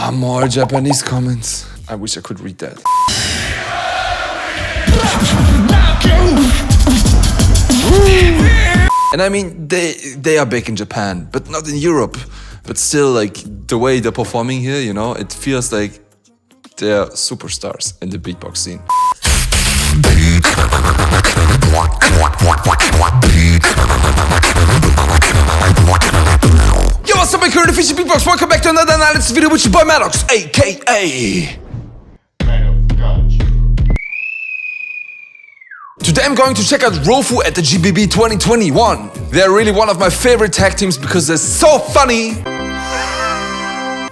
Ah, more Japanese comments. I wish I could read that. And I mean, they are big in Japan, but not in Europe. But still, like, the way they're performing here, you know, it feels like they're superstars in the beatbox scene. Yo, what's up, my current official beatbox? Welcome back to another analysis video with your boy Madox, aka Today I'm going to check out Rofu at the GBB 2021. They're really one of my favorite tag teams because they're so funny.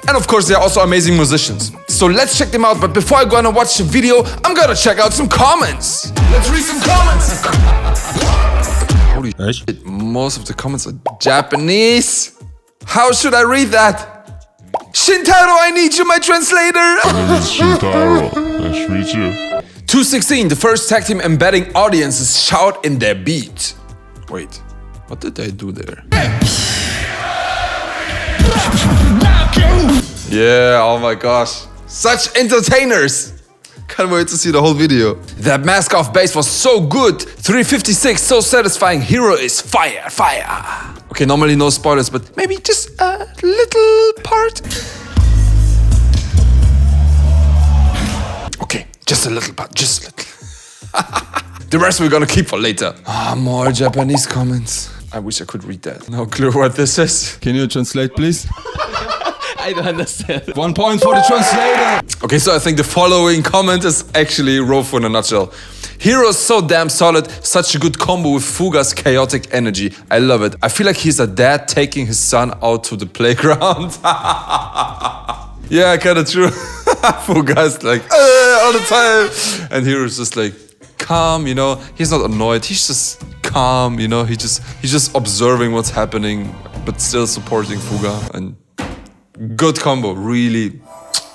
And of course they're also amazing musicians. So let's check them out, but before I go and watch the video, I'm gonna check out some comments. Let's read some comments. Holy shit, most of the comments are Japanese. How should I read that? Shintaro, I need you, my translator. Shintaro, nice to meet you. 216, the first tag team embedding audiences shout in their beat. Wait, what did they do there? Yeah, oh my gosh. Such entertainers. Can't wait to see the whole video. That mask off bass was so good. 356, so satisfying. Hero is fire, fire. Okay, normally no spoilers, but maybe just a little part. Okay, just a little part, just a little. The rest we're gonna keep for later. Ah, more Japanese comments. I wish I could read that. No clue what this is. Can you translate, please? I don't understand. 1 point for the translator. Okay, so I think the following comment is actually Rofu in a nutshell. Hero is so damn solid, such a good combo with Fuga's chaotic energy. I love it. I feel like he's a dad taking his son out to the playground. Yeah, kinda true. Fuga's like, all the time. And Hero's just like, calm, you know. He's not annoyed, he's just calm, you know. He's just observing what's happening, but still supporting Fuga. And good combo, really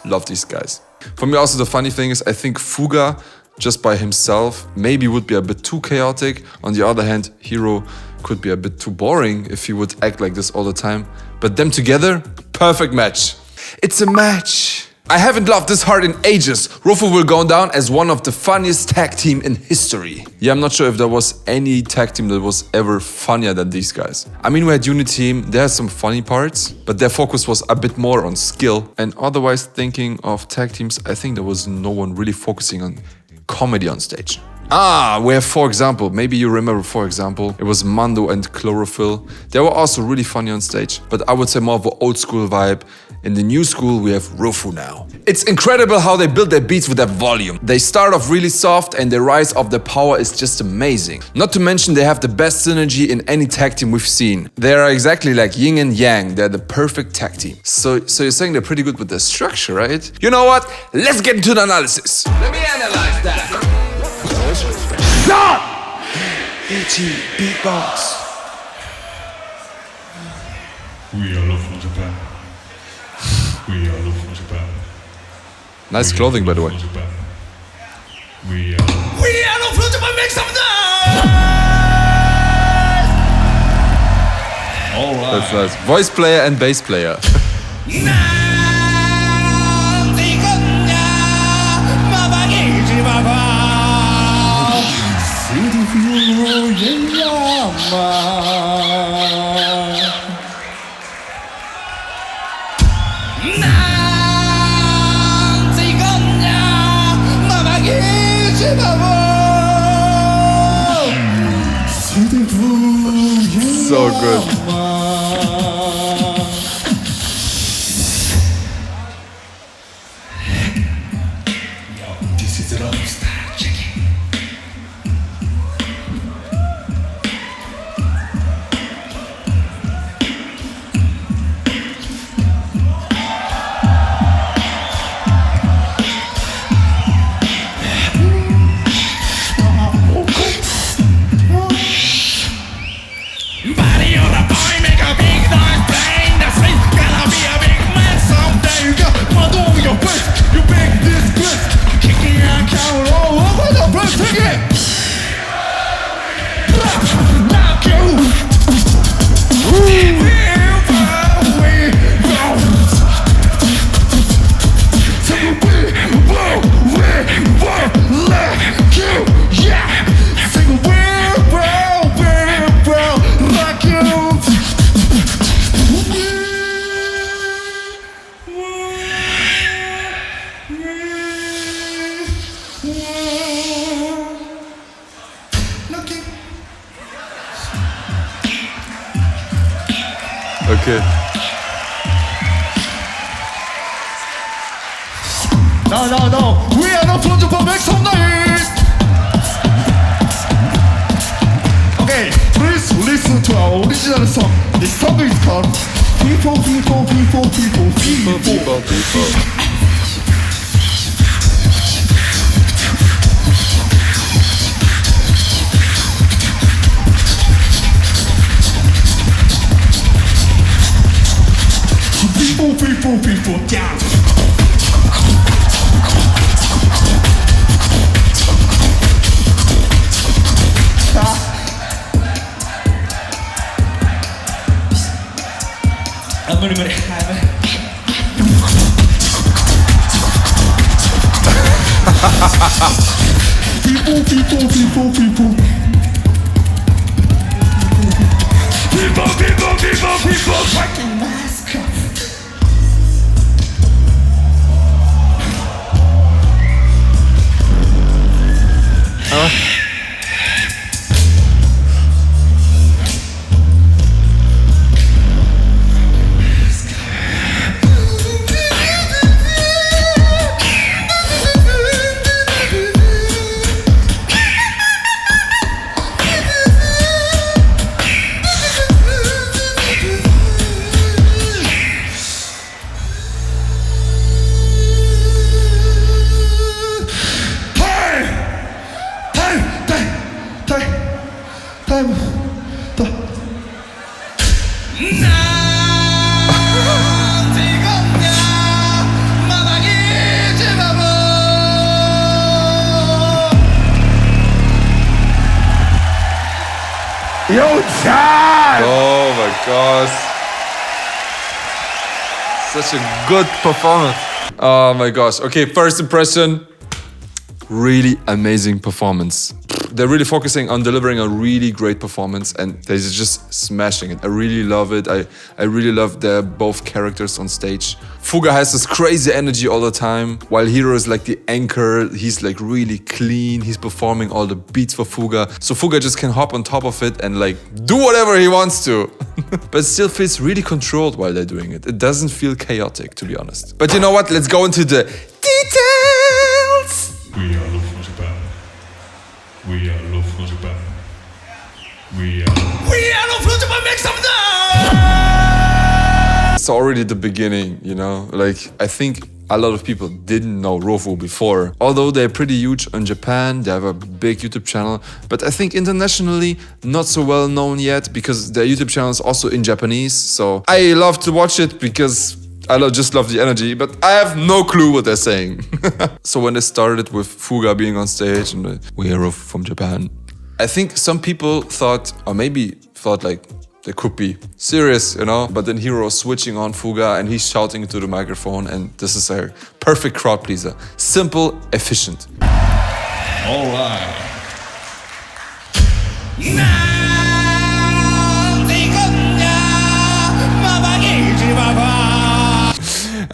love these guys. For me also the funny thing is I think Fuga just by himself maybe would be a bit too chaotic. On the other hand, Hero could be a bit too boring if he would act like this all the time. But them together, perfect match. It's a match. I haven't laughed this hard in ages. Rofu will go down as one of the funniest tag team in history. Yeah, I'm not sure if there was any tag team that was ever funnier than these guys. I mean, we had Unity Team, they had some funny parts, but their focus was a bit more on skill. And otherwise, thinking of tag teams, I think there was no one really focusing on comedy on stage. Ah, we have, for example, maybe you remember, for example, it was Mando and Chlorophyll. They were also really funny on stage, but I would say more of an old school vibe. In the new school, we have Rofu now. It's incredible how they build their beats with that volume. They start off really soft and the rise of their power is just amazing. Not to mention they have the best synergy in any tag team we've seen. They are exactly like yin and yang. They're the perfect tag team. So you're saying they're pretty good with their structure, right? You know what? Let's get into the analysis. Let me analyze that. Stop! BEATBOX. We are love from Japan. We are love from Japan. Nice clothing, by the way. We are love from Japan. Make some noise! all right. That's nice. Voice player and bass player. So good. This is the Rockstar. Check it. Okay. No. We are not from Japan. Make some noise. Okay, please listen to our original song. This song is called People. People, down. 무리. People, fucking mask. Yo, Chad! Oh my gosh. Such a good performance. Oh my gosh. Okay, first impression. Really amazing performance. They're really focusing on delivering a really great performance and they're just smashing it. I really love it. I really love their both characters on stage. Fuga has this crazy energy all the time, while Hiro is like the anchor. He's like really clean. He's performing all the beats for Fuga. So Fuga just can hop on top of it and like do whatever he wants to. But it still feels really controlled while they're doing it. It doesn't feel chaotic, to be honest. But you know what? Let's go into the details. We are love from Japan. We are love from Japan. We are love from Japan. Make some noise. It's already the beginning, you know? Like, I think a lot of people didn't know Rofu before. Although they're pretty huge in Japan, they have a big YouTube channel. But I think internationally, not so well known yet because their YouTube channel is also in Japanese. So I love to watch it because I just love the energy, but I have no clue what they're saying. So when they started with Fuga being on stage and we are from Japan, I think some people thought, or maybe thought like, they could be serious, you know? But then Hiro is switching on Fuga and he's shouting into the microphone and this is a perfect crowd pleaser. Simple, efficient. All right.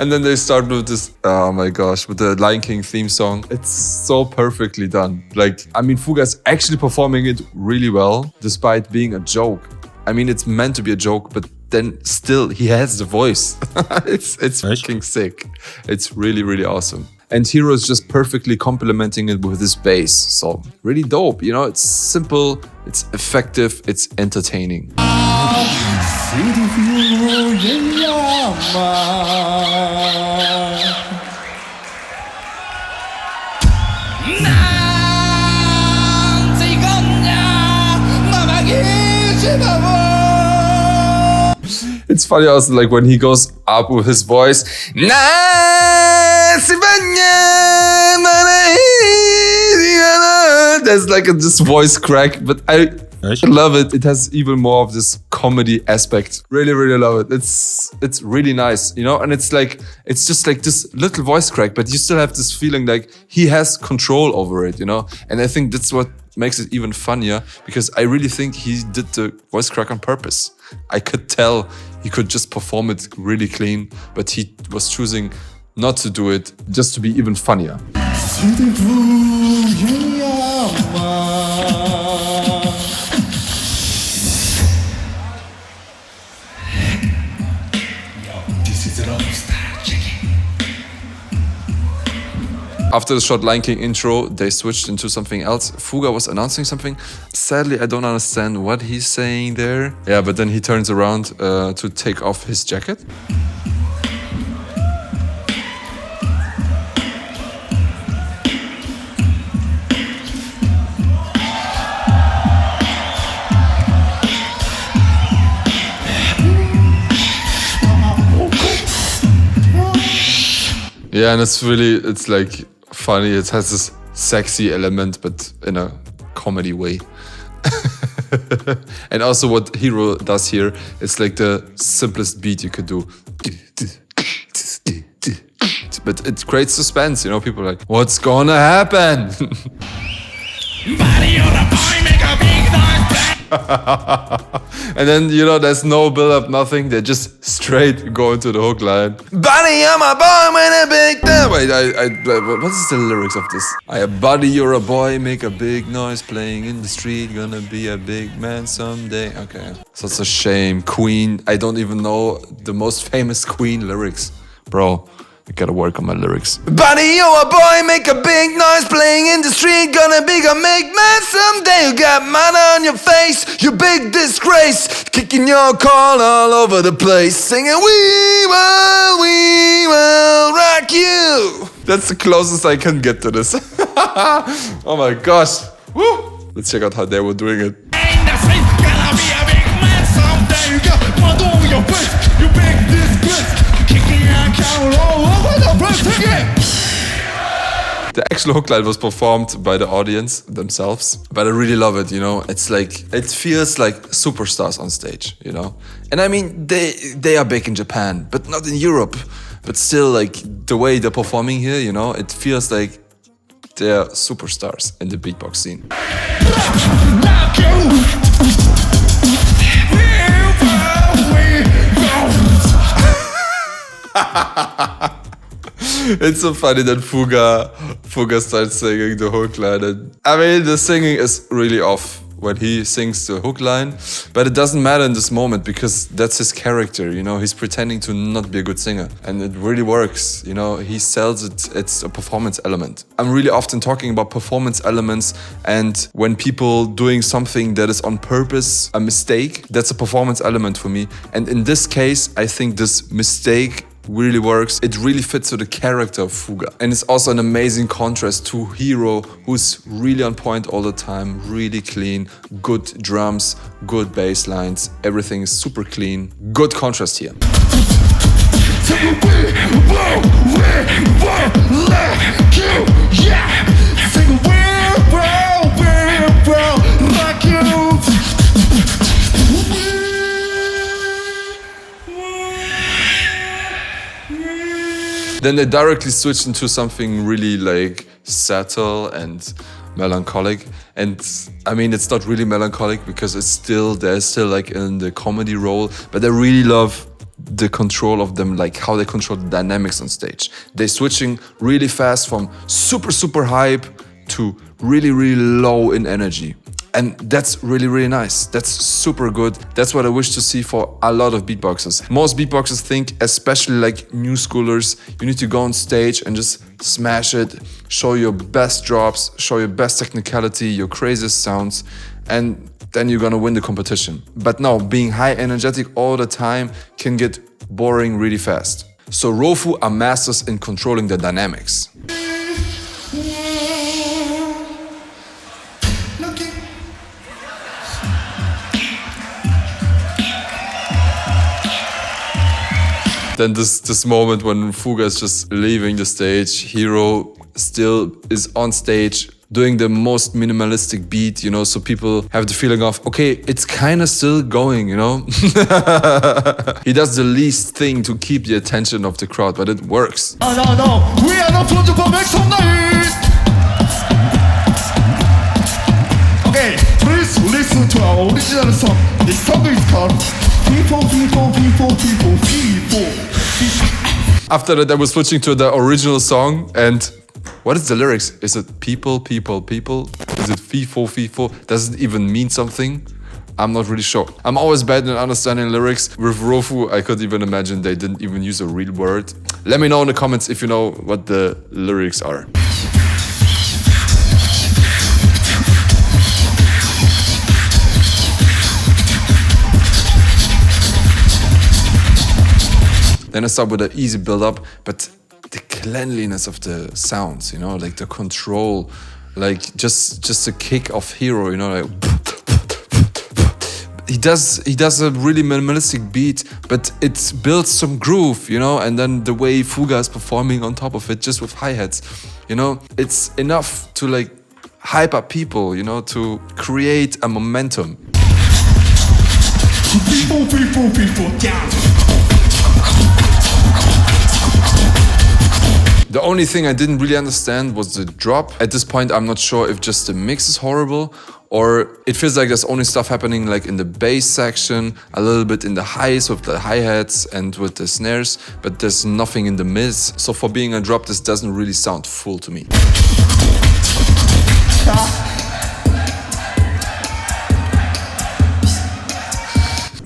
And then they start with this, oh my gosh, with the Lion King theme song. It's so perfectly done. Like, I mean, Fuga's actually performing it really well, despite being a joke. I mean, it's meant to be a joke, but then still, he has the voice. It's fucking sick. It's really, really awesome. And Hiro is just perfectly complementing it with his bass. So, really dope, you know? It's simple, it's effective, it's entertaining. It's funny also like when he goes up with his voice. There's like this voice crack, but I love it. It has even more of this comedy aspect. Really, really love it. It's really nice, you know? And it's just like this little voice crack, but you still have this feeling like he has control over it, you know? And I think that's what makes it even funnier because I really think he did the voice crack on purpose. I could tell he could just perform it really clean, but he was choosing not to do it just to be even funnier. After the short Lion King intro, they switched into something else. Fuga was announcing something. Sadly, I don't understand what he's saying there. Yeah, but then he turns around to take off his jacket. Yeah, and it's like funny. It has this sexy element, but in a comedy way. And also what Hero does here is like the simplest beat you could do. But it creates suspense, you know, people are like, what's gonna happen? And then, you know, there's no build-up, nothing. They just straight go into the hook line. Buddy, I'm a boy, man, a big... Wait, what is the lyrics of this? Buddy, you're a boy, make a big noise, playing in the street, gonna be a big man someday. Okay. So it's a shame. Queen, I don't even know the most famous Queen lyrics. Bro, I gotta work on my lyrics. Buddy, you're a boy, make a big noise, playing in the street, gonna be a big man someday. You got mud on your face, you big disgrace, kicking your call all over the place, singing we will rock you. That's the closest I can get to this. Oh my gosh. Woo. Let's check out how they were doing it. Gonna be a big man someday. You got mud all over your face, you big disgrace, kicking your call all over the place. The actual hook line was performed by the audience themselves, but I really love it, you know. It's like, it feels like superstars on stage, you know. And I mean, they are big in Japan, but not in Europe. But still, like, the way they're performing here, you know, it feels like they're superstars in the beatbox scene. It's so funny that Fuga starts singing the hook line. And, I mean, the singing is really off when he sings the hook line, but it doesn't matter in this moment because that's his character, you know. He's pretending to not be a good singer, and it really works, you know. He sells it. It's a performance element. I'm really often talking about performance elements, and when people doing something that is on purpose a mistake, that's a performance element for me. And in this case, I think this mistake really works. It really fits to the character of Fuga. And it's also an amazing contrast to Hero, who's really on point all the time, really clean, good drums, good bass lines, everything is super clean. Good contrast here. Then they directly switched into something really like subtle and melancholic. And I mean, it's not really melancholic because they're still like in the comedy role, but I really love the control of them, like how they control the dynamics on stage. They're switching really fast from super, super hype to really, really low in energy. And that's really, really nice. That's super good. That's what I wish to see for a lot of beatboxers. Most beatboxers think, especially like new schoolers, you need to go on stage and just smash it, show your best drops, show your best technicality, your craziest sounds, and then you're gonna win the competition. But no, being high energetic all the time can get boring really fast. So Rofu are masters in controlling the dynamics. Then this moment when Fuga is just leaving the stage, Hero still is on stage doing the most minimalistic beat, you know, so people have the feeling of, okay, it's kind of still going, you know? He does the least thing to keep the attention of the crowd, but it works. Oh, no, we are not from Japan, make some noise! Okay, please listen to our original song. The song is called People. After that, I was switching to the original song, and what is the lyrics? Is it people? Is it FIFO? Does it even mean something? I'm not really sure. I'm always bad in understanding lyrics. With Rofu, I could even imagine they didn't even use a real word. Let me know in the comments if you know what the lyrics are. Then I start with an easy build up, but the cleanliness of the sounds, you know, like the control, like just the kick of Hero, you know, like he does a really minimalistic beat, but it builds some groove, you know, and then the way Fuga is performing on top of it, just with hi-hats, you know, it's enough to like hype up people, you know, to create a momentum. People, down. The only thing I didn't really understand was the drop. At this point, I'm not sure if just the mix is horrible or it feels like there's only stuff happening like in the bass section, a little bit in the highs with the hi-hats and with the snares, but there's nothing in the mids. So for being a drop, this doesn't really sound full to me.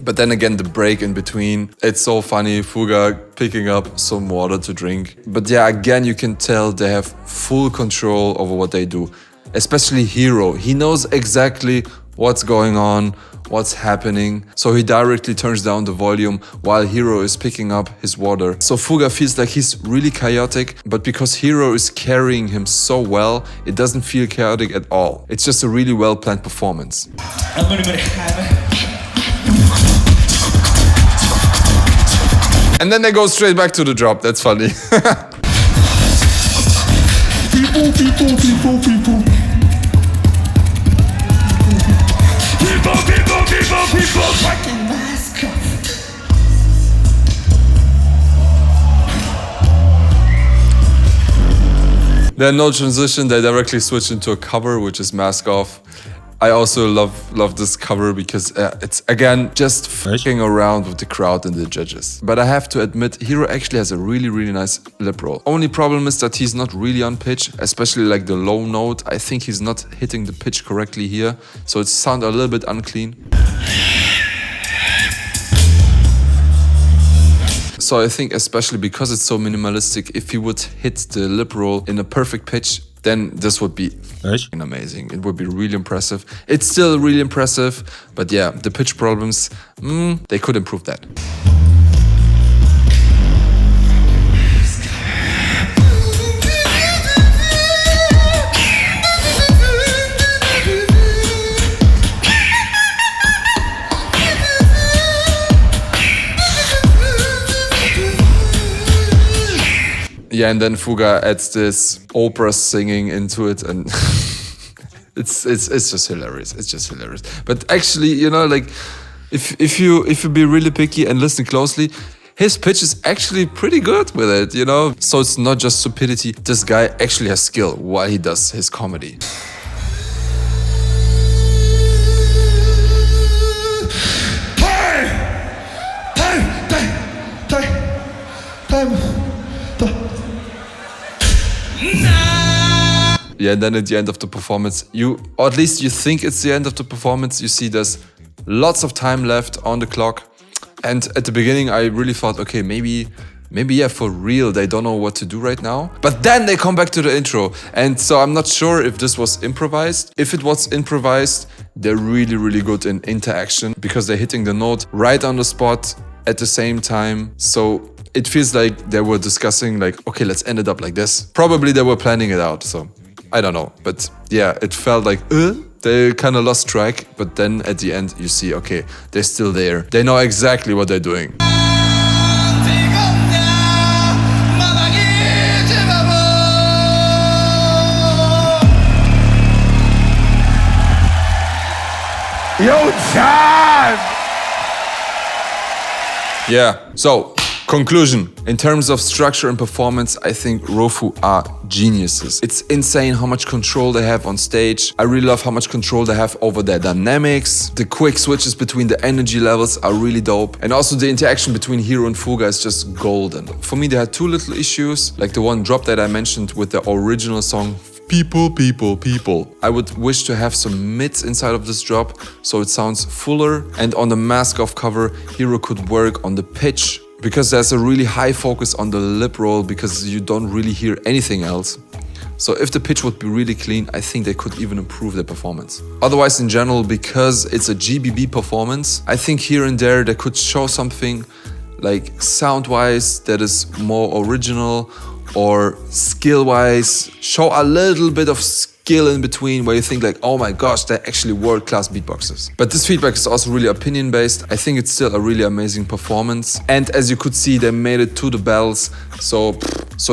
But then again, the break in between, it's so funny, Fuga picking up some water to drink. But yeah, again, you can tell they have full control over what they do. Especially Hero, he knows exactly what's going on, what's happening. So he directly turns down the volume while Hero is picking up his water. So Fuga feels like he's really chaotic, but because Hero is carrying him so well, it doesn't feel chaotic at all. It's just a really well-planned performance. And then they go straight back to the drop. That's funny. People, fucking mask off. Then no transition, they directly switch into a cover, which is Mask Off. I also love this cover because it's, again, just fucking around with the crowd and the judges. But I have to admit, Hero actually has a really nice lip roll. Only problem is that he's not really on pitch, especially like the low note. I think he's not hitting the pitch correctly here, so it sounds a little bit unclean. So I think especially because it's so minimalistic, if he would hit the lip roll in a perfect pitch, then this would be amazing. It would be really impressive. It's still really impressive, but yeah, the pitch problems, they could improve that. Yeah, and then Fuga adds this OPRAH singing into it, and it's just hilarious. It's just hilarious. But actually, you know, like if you be really picky and listen closely, his pitch is actually pretty good with it, you know. So it's not just stupidity. This guy actually has skill while he does his comedy. Yeah, and then at the end of the performance, or at least you think it's the end of the performance, you see there's lots of time left on the clock. And at the beginning, I really thought, okay, maybe yeah, for real, they don't know what to do right now. But then they come back to the intro. And so I'm not sure if this was improvised. If it was improvised, they're really good in interaction because they're hitting the note right on the spot at the same time. So it feels like they were discussing like, okay, let's end it up like this. Probably they were planning it out, so I don't know. But yeah, it felt like, they kind of lost track. But then at the end, you see, okay, they're still there. They know exactly what they're doing. Yo, time! Yeah, so conclusion. In terms of structure and performance, I think Rofu are geniuses. It's insane how much control they have on stage. I really love how much control they have over their dynamics. The quick switches between the energy levels are really dope. And also the interaction between Hero and Fuga is just golden. For me, they had two little issues, like the one drop that I mentioned with the original song, People. I would wish to have some mids inside of this drop, so it sounds fuller. And on the Mask Off cover, Hero could work on the pitch, because there's a really high focus on the lip roll because you don't really hear anything else. So if the pitch would be really clean, I think they could even improve their performance. Otherwise, in general, because it's a GBB performance, I think here and there they could show something like sound-wise that is more original, or skill-wise, show a little bit of skill in between where you think like, oh my gosh, they're actually world-class beatboxers. But this feedback is also really opinion-based. I think it's still a really amazing performance. And as you could see, they made it to the battles. So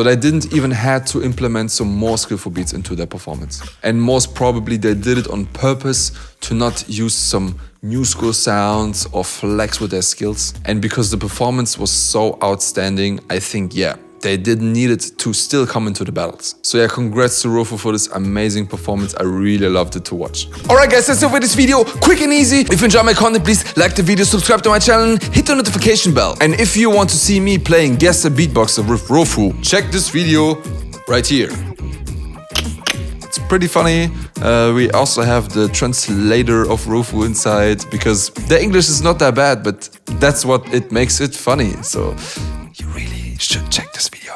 they didn't even had to implement some more skillful beats into their performance. And most probably they did it on purpose to not use some new school sounds or flex with their skills. And because the performance was so outstanding, I think, yeah, they didn't need it to still come into the battles. So yeah, congrats to Rofu for this amazing performance. I really loved it to watch. Alright guys, that's it for this video. Quick and easy. If you enjoy my content, please like the video, subscribe to my channel, hit the notification bell. And if you want to see me playing Guess the Beatboxer with Rofu, check this video right here. It's pretty funny. We also have the translator of Rofu inside because the English is not that bad, but that's what it makes it funny. So you really should check this video.